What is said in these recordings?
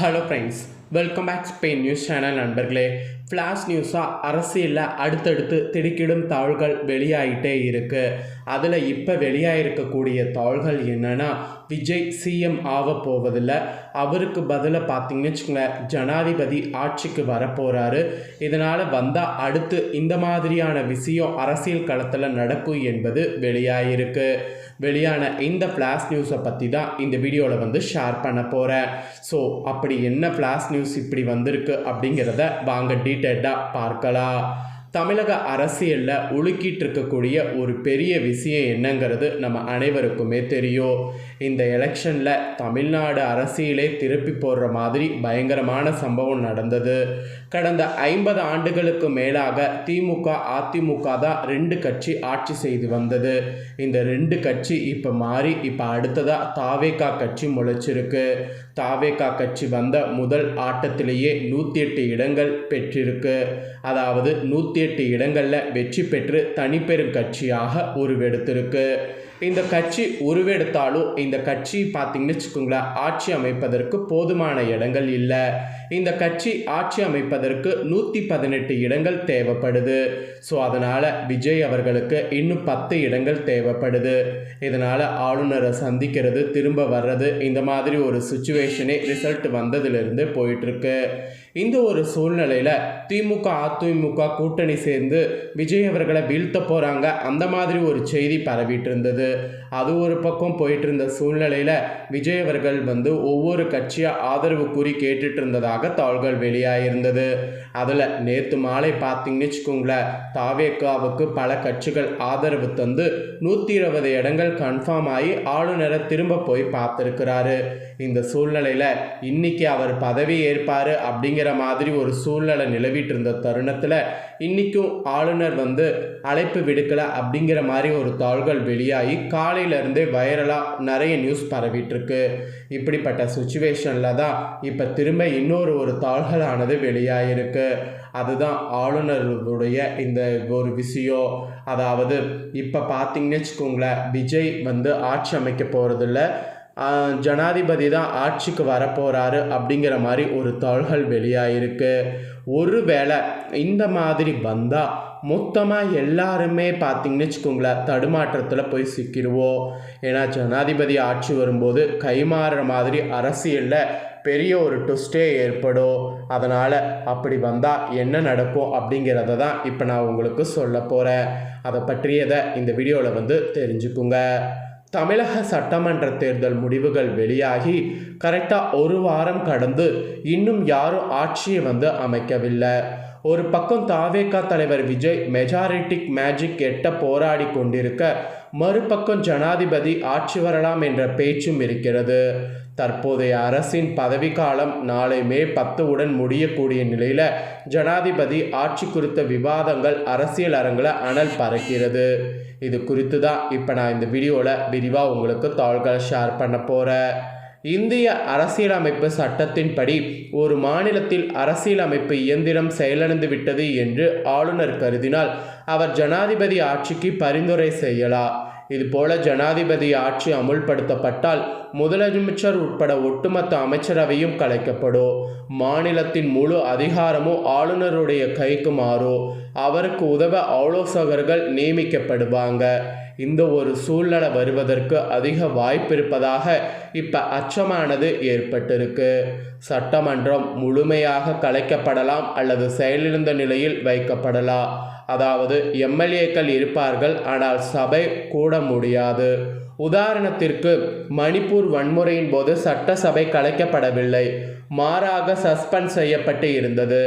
Hello friends, welcome back Spain news channel நண்பர்களே. Flash நியூஸாக அரசியலில் அடுத்தடுத்து திடுக்கிடும் தாள்கள் வெளியாகிட்டே இருக்குது. அதில் இப்போ வெளியாகிருக்கக்கூடிய தாள்கள் என்னென்னா, விஜய் சிஎம் ஆக போவதில்லை, அவருக்கு பதிலாக பார்த்தீங்கன்னு வச்சுக்கோங்களேன் ஜனாதிபதி ஆட்சிக்கு வரப்போகிறாரு. இதனால் வந்தால் அடுத்து இந்த மாதிரியான விஷயம் அரசியல் களத்தில் நடக்கும் என்பது வெளியாகிருக்கு. வெளியான இந்த ஃப்ளாஷ் நியூஸை பற்றி தான் இந்த வீடியோவில் ஷேர் பண்ண போகிறேன். ஸோ அப்படி என்ன ஃப்ளாஷ் நியூஸ் இப்படி வந்திருக்கு அப்படிங்கிறத வாங்க டீட்டெயில்டாக பார்க்கலாம். தமிழக அரசியலில் உலுக்கிட்டு இருக்கக்கூடிய ஒரு பெரிய விஷயம் என்னங்கிறது நம்ம அனைவருக்குமே தெரியும். இந்த எலெக்ஷனில் தமிழ்நாடு அரசியலே திருப்பி போடுற மாதிரி பயங்கரமான சம்பவம் நடந்தது. கடந்த 50 ஆண்டுகளுக்கு மேலாக திமுக அதிமுக தான் 2 கட்சி ஆட்சி செய்து வந்தது. இந்த 2 கட்சி இப்போ மாறி இப்போ அடுத்ததாக தாவேகா கட்சி முளைச்சிருக்கு. தாவேகா கட்சி வந்த முதல் ஆட்டத்திலேயே 108 இடங்கள் பெற்றிருக்கு. அதாவது 108 இடங்களில் வெற்றி பெற்று தனிப்பெரும் கட்சியாக உருவெடுத்திருக்கு. இந்த கட்சி உருவெடுத்தாலும் இந்த கட்சி பார்த்திங்கன்னு வச்சுக்கோங்களேன் ஆட்சி அமைப்பதற்கு போதுமான இடங்கள் இல்லை. இந்த கட்சி ஆட்சி அமைப்பதற்கு 118 இடங்கள் தேவைப்படுது. ஸோ அதனால் விஜய் அவர்களுக்கு இன்னும் 10 இடங்கள் தேவைப்படுது. இதனால் ஆளுநரை சந்திக்கிறது, திரும்ப வர்றது, இந்த மாதிரி ஒரு சுச்சுவேஷனே ரிசல்ட் வந்ததுலேருந்து போயிட்டுருக்கு. இந்த ஒரு சூழ்நிலையில் திமுக அதிமுக கூட்டணி சேர்ந்து விஜய் அவர்களை வீழ்த்த போகிறாங்க, அந்த மாதிரி ஒரு செய்தி பரவிட்டு இருந்தது. அது ஒரு பக்கம் போயிட்டு இருந்த சூழ்நிலையில் விஜய் அவர்கள் ஒவ்வொரு கட்சியாக ஆதரவு கூறி கேட்டுட்டு இருந்ததாக தாள்கள் வெளியாகிருந்தது. அதில் நேற்று மாலை பார்த்தீங்கன்னு வச்சுக்கோங்களேன் தாவேகாவுக்கு பல கட்சிகள் ஆதரவு தந்து 120 இடங்கள் கன்ஃபார்ம் ஆகி ஆளுநரை திரும்ப போய் பார்த்துருக்கிறாரு. இந்த சூழ்நிலையில் இன்னைக்கு அவர் பதவி ஏற்பார் அப்படிங்கிற மாதிரி ஒரு சூழ்நிலை நிலவிட்டு இருந்த தருணத்தில் இன்றைக்கும் ஆளுநர் அழைப்பு விடுக்கலை அப்படிங்கிற மாதிரி ஒரு தாள்கள் வெளியாகி காலையிலேருந்தே வைரலாக நிறைய நியூஸ் பரவிட்டுருக்கு. இப்படிப்பட்ட சுச்சுவேஷனில் தான் இப்போ திரும்ப இன்னொரு தாள்களானது வெளியாகிருக்கு. அதுதான் ஆளுநருடைய இந்த ஒரு விஷயம். அதாவது இப்போ பார்த்தீங்கன்னு வச்சுக்கோங்களேன் விஜய் ஆட்சி அமைக்க போகிறதில்ல, ஜனாதிபதி தான் ஆட்சிக்கு வரப்போகிறாரு அப்படிங்கிற மாதிரி ஒரு தாள்கள் வெளியாகிருக்கு. ஒருவேளை இந்த மாதிரி வந்தால் மொத்தமாக எல்லாருமே பார்த்திங்கன்னு வச்சுக்கோங்களேன் தடுமாற்றத்தில் போய் சிக்கிடுவோம். ஏன்னா ஜனாதிபதி ஆட்சி வரும்போது கைமாறுற மாதிரி அரசியலில் பெரிய ஒரு ட்விஸ்டே ஏற்படும். அதனால் அப்படி வந்தால் என்ன நடக்கும் அப்படிங்கிறத தான் இப்போ நான் உங்களுக்கு சொல்ல போகிறேன். அதை பற்றியதை இந்த வீடியோவில் தெரிஞ்சுக்குங்க. தமிழக சட்டமன்ற தேர்தல் முடிவுகள் வெளியாகி கரெக்டாக ஒரு வாரம் கடந்து இன்னும் யாரும் ஆட்சியை அமைக்கவில்லை. ஒரு பக்கம் தாவேகா தலைவர் விஜய் மெஜாரிட்டிக் மேஜிக் எட்ட போராடி கொண்டிருக்க, மறுபக்கம் ஜனாதிபதி ஆட்சி வரலாம் என்ற பேச்சும் இருக்கிறது. தற்போதைய அரசின் பதவிக்காலம் நாளை மே 10 உடன் முடியக்கூடிய நிலையில் ஜனாதிபதி ஆட்சி குறித்த விவாதங்கள் அரசியல் அரங்கில் அனல் பறக்கிறது. இது குறித்து தான் இப்போ நான் இந்த வீடியோவில் விரிவாக உங்களுக்கு தாள்களை ஷேர் பண்ண போகிறேன். இந்திய அரசியலமைப்பு சட்டத்தின்படி ஒரு மாநிலத்தில் அரசியலமைப்பு இயந்திரம் செயலிழந்து விட்டது என்று ஆளுநர் கருதினால் அவர் ஜனாதிபதி ஆட்சிக்கு பரிந்துரை செய்யலாம். இதுபோல ஜனாதிபதி ஆட்சி அமுல்படுத்தப்பட்டால் முதலமைச்சர் உட்பட ஒட்டுமொத்த அமைச்சரவையும் கலைக்கப்படும். மாநிலத்தின் முழு அதிகாரமும் ஆளுநருடைய கைக்கு மாறும். அவருக்கு உதவ ஆலோசகர்கள் நியமிக்கப்படுவாங்க. இந்த ஒரு சூழ்நிலை வருவதற்கு அதிக வாய்ப்பு இருப்பதாக இப்போ அச்சமானது ஏற்பட்டிருக்கு. சட்டமன்றம் முழுமையாக கலைக்கப்படலாம் அல்லது செயலிழந்த நிலையில் வைக்கப்படலாம். அதாவது எம்எல்ஏக்கள் இருப்பார்கள், ஆனால் சபை கூட முடியாது. உதாரணத்திற்கு மணிப்பூர் வன்முறையின் போது சட்டசபை கலைக்கப்படவில்லை, மாறாக சஸ்பெண்ட் செய்யப்பட்டு இருந்தது.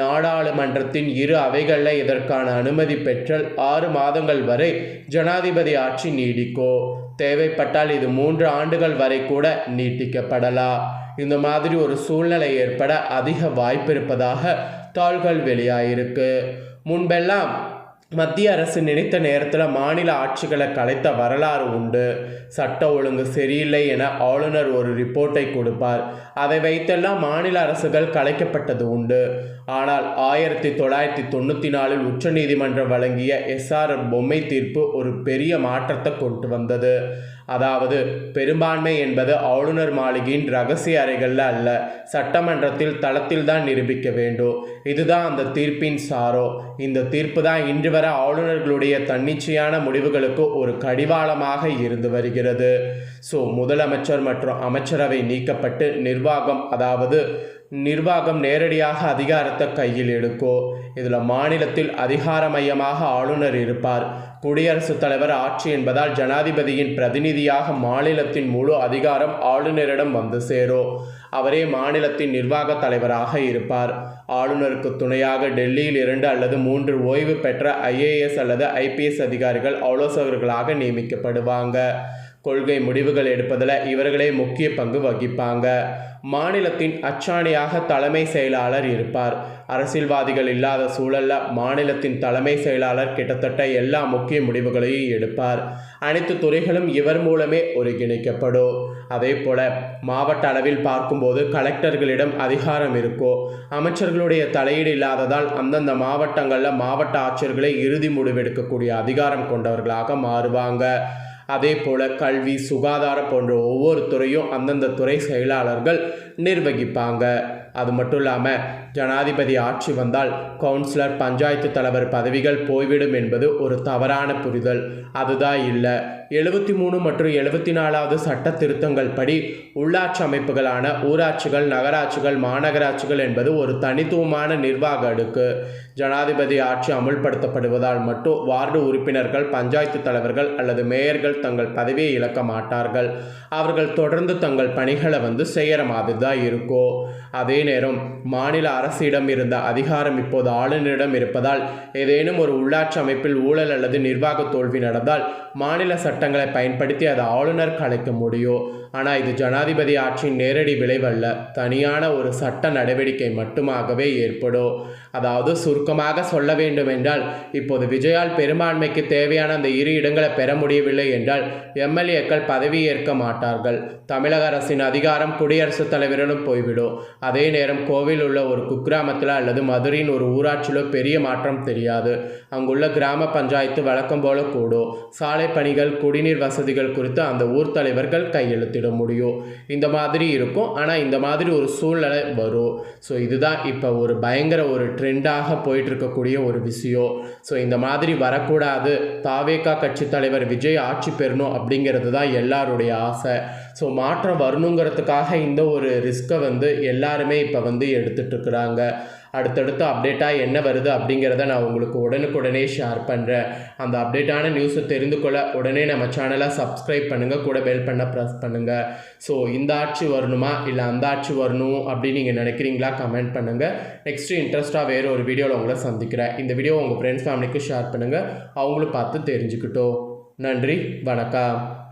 நாடாளுமன்றத்தின் 2 அவைகளில் இதற்கான அனுமதி பெற்றால் 6 மாதங்கள் வரை ஜனாதிபதி ஆட்சி நீடிக்கும். தேவைப்பட்டால் இது 3 ஆண்டுகள் வரை கூட நீட்டிக்கப்படலாம். இந்த மாதிரி ஒரு சூழ்நிலை ஏற்பட அதிக வாய்ப்பு இருப்பதாக தாள்கள் வெளியாகிருக்கு. முன்பெல்லாம் மத்திய அரசு நினைத்த நேரத்தில் மாநில ஆட்சிகளை கலைத்த வரலாறு உண்டு. சட்ட ஒழுங்கு சரியில்லை என ஆளுநர் ஒரு ரிப்போர்ட்டை கொடுப்பார். அதை வைத்தெல்லாம் மாநில அரசுகள் கலைக்கப்பட்டது உண்டு. ஆனால் 1994 உச்சநீதிமன்றம் வழங்கிய SR பொம்மை தீர்ப்பு ஒரு பெரிய மாற்றத்தை கொண்டு வந்தது. அதாவது பெரும்பான்மை என்பது ஆளுநர் மாளிகையின் ரகசிய அறைகளில் அல்ல, சட்டமன்றத்தில் தளத்தில் தான் நிரூபிக்க வேண்டும். இதுதான் அந்த தீர்ப்பின் சாரோ. இந்த தீர்ப்பு தான் இன்று வரை ஆளுநர்களுடைய தன்னிச்சையான முடிவுகளுக்கு ஒரு கடிவாளமாக இருந்து வருகிறது. ஸோ முதலமைச்சர் மற்றும் அமைச்சரவை நீக்கப்பட்டு நிர்வாகம் நேரடியாக அதிகாரத்தை கையில் எடுக்கும். இதில் மாநிலத்தில் அதிகார மையமாக ஆளுநர் இருப்பார். குடியரசுத் தலைவர் ஆட்சி என்பதால் ஜனாதிபதியின் பிரதிநிதியாக மாநிலத்தின் முழு அதிகாரம் ஆளுநரிடம் வந்து சேரும். அவரே மாநிலத்தின் நிர்வாக தலைவராக இருப்பார். ஆளுநருக்கு துணையாக டெல்லியில் 2 அல்லது 3 ஓய்வு பெற்ற IAS அல்லது IPS அதிகாரிகள் ஆலோசகர்களாக நியமிக்கப்படுவாங்க. கொள்கை முடிவுகள் எடுப்பதில் இவர்களே முக்கிய பங்கு வகிப்பாங்க. மாநிலத்தின் அச்சாணியாக தலைமை செயலாளர் இருப்பார். அரசியல்வாதிகள் இல்லாத சூழல்ல மாநிலத்தின் தலைமை செயலாளர் கிட்டத்தட்ட எல்லா முக்கிய முடிவுகளையும் எடுப்பார். அனைத்து துறைகளும் இவர் மூலமே ஒருங்கிணைக்கப்படும். அதே போல மாவட்ட அளவில் பார்க்கும்போது கலெக்டர்களிடம் அதிகாரம் இருக்கும். அமைச்சர்களுடைய தலையீடு இல்லாததால் அந்தந்த மாவட்டங்களில் மாவட்ட ஆட்சியர்களை இறுதி முடிவெடுக்கக்கூடிய அதிகாரம் கொண்டவர்களாக மாறுவாங்க. அதே போல கல்வி, சுகாதாரம் போன்ற ஒவ்வொரு துறையும் அந்தந்த துறை செயலாளர்கள் நிர்வகிப்பாங்க. அது மட்டும் இல்லாமல் ஜனாதிபதி ஆட்சி வந்தால் கவுன்சிலர், பஞ்சாயத்து தலைவர் பதவிகள் போய்விடும் என்பது ஒரு தவறான புரிதல். அதுதான் இல்லை. 73 மற்றும் 74வது சட்ட திருத்தங்கள் படி உள்ளாட்சி அமைப்புகளான ஊராட்சிகள், நகராட்சிகள், மாநகராட்சிகள் என்பது ஒரு தனித்துவமான நிர்வாக அடுக்கு. ஜனாதிபதி ஆட்சி அமுல்படுத்தப்படுவதால் மட்டும் வார்டு உறுப்பினர்கள், பஞ்சாயத்து தலைவர்கள் அல்லது மேயர்கள் தங்கள் பதவியை இழக்க மாட்டார்கள். அவர்கள் தொடர்ந்து தங்கள் பணிகளை செய்கிற மாதிரி தான் இருக்கும். அதே நேரம் மாநில அரசிடம் இருந்த அதிகாரம் இப்போது ஆளுநரிடம் இருப்பதால் ஏதேனும் ஒரு உள்ளாட்சி அமைப்பில் ஊழல் அல்லது நிர்வாக தோல்வி நடந்தால் மாநில சட்டங்களை பயன்படுத்தி அதை ஆளுநர் கலைக்க முடியும். ஆனால் இது ஜனாதிபதி ஆட்சியின் நேரடி விளைவல்ல, தனியான ஒரு சட்ட நடவடிக்கை மட்டுமாகவே ஏற்படும். அதாவது சுருக்கமாக சொல்ல வேண்டும் என்றால், இப்போது விஜயால் பெரும்பான்மைக்கு தேவையான அந்த 2 இடங்களை பெற முடியவில்லை என்றால் MLAக்கள் பதவியேற்க மாட்டார்கள். தமிழக அரசின் அதிகாரம் குடியரசுத் தலைவரிடம் போய்விடும். அதே நேரம் கோவில் உள்ள ஒரு குக்கிராமத்தில் அல்லது மதுரையின் ஒரு ஊராட்சியிலோ பெரிய மாற்றம் தெரியாது. அங்குள்ள கிராம பஞ்சாயத்து வழக்கம் போல கூடும். சாலை பணிகள், குடிநீர் வசதிகள் குறித்து அந்த ஊர் தலைவர்கள் கையெழுத்திட முடியும். இந்த மாதிரி இருக்கும். ஆனால் இந்த மாதிரி ஒரு சூழ்நிலை வரும். ஸோ இதுதான் இப்போ ஒரு பயங்கர ஒரு ட்ரெண்டாக போயிட்டு இருக்கக்கூடிய ஒரு விஷயம். ஸோ இந்த மாதிரி வரக்கூடாது, தாவேகா கட்சி தலைவர் விஜய் ஆட்சி பெறணும் அப்படிங்கிறது தான் எல்லாருடைய ஆசை. ஸோ மாற்றம் வரணுங்கிறதுக்காக இந்த ஒரு ரிஸ்க்கை எல்லாருமே இப்போ எடுத்துகிட்டு இருக்கிறாங்க. அடுத்தடுத்து அப்டேட்டாக என்ன வருது அப்படிங்கிறத நான் உங்களுக்கு உடனுக்குடனே ஷேர் பண்ணுறேன். அந்த அப்டேட்டான நியூஸை தெரிந்து கொள்ள உடனே நம்ம சேனலை சப்ஸ்கிரைப் பண்ணுங்கள், கூட பெல் பண்ண ப்ரெஸ் பண்ணுங்கள். ஸோ இந்த ஆட்சி வரணுமா இல்லை அந்த ஆட்சி வரணும் அப்படின்னு நீங்கள் நினைக்கிறீங்களா? கமெண்ட் பண்ணுங்கள். நெக்ஸ்ட்டு இன்ட்ரெஸ்ட்டாக வேறு ஒரு வீடியோவில் உங்களை சந்திக்கிறேன். இந்த வீடியோ உங்கள் ஃப்ரெண்ட்ஸ் ஃபேமிலிக்கு ஷேர் பண்ணுங்கள், அவங்களும் பார்த்து தெரிஞ்சுக்கிட்டோம். நன்றி, வணக்கம்.